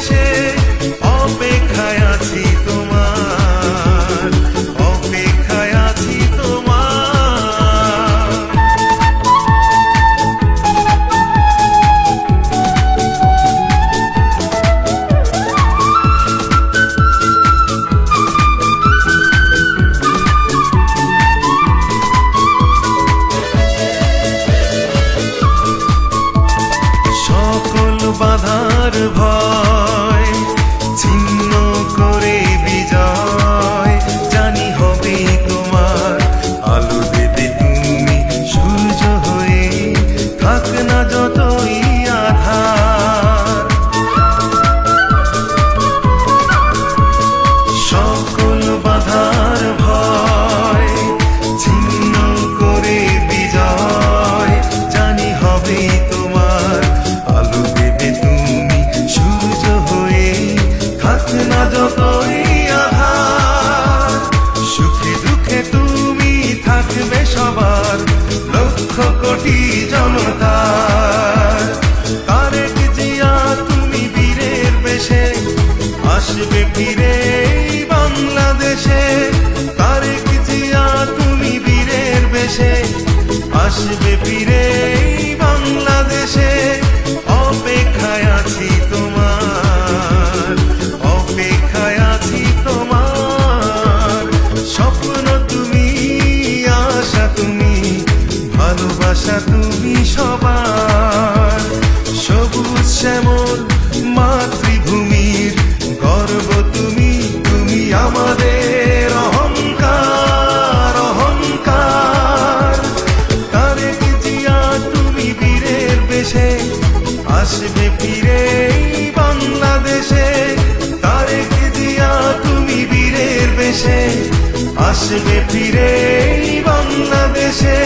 দেশে অপেক্ষায় আছি তোমার, অপেক্ষায় আছি তোমার। সকল বাধার ভয় ছিন্ন করে বিজয় জানি হবে তোমার। আলো দেবে তুমি সূর্য হয়ে, থাক না যতই আধার। সকল বাধার ভয় ছিন্ন করে বিজয় জানি হবে তোমার। আলো দেবে তুমি সূর্য হয়ে, থাক না যতই আধার। সুখে দুঃখে তুমি থাকবে সবার, লক্ষ কোটি জনতার। তারেক জিয়া তুমি বীরের বেশে আসবে ফিরে এই বাংলাদেশে। তারেক জিয়া তুমি বীরের বেশে আসবে ফিরে এই বাংলাদেশে। অপেক্ষায় আছি তোমার, অপেক্ষায় আছি তোমার। স্বপ্ন তুমি, আশা তুমি, ভালোবাসা তুমি সবার। সবুজ শ্যামল মাতৃভূমির গর্ব তুমি, তুমি আমাদের অহংকার, অহংকার। তারেক জিয়া তুমি বীরের বেশে আসবে ফিরে এই বাংলাদেশে। তারেক জিয়া তুমি বীরের বেশে আসবে ফিরে এই বাংলাদেশে।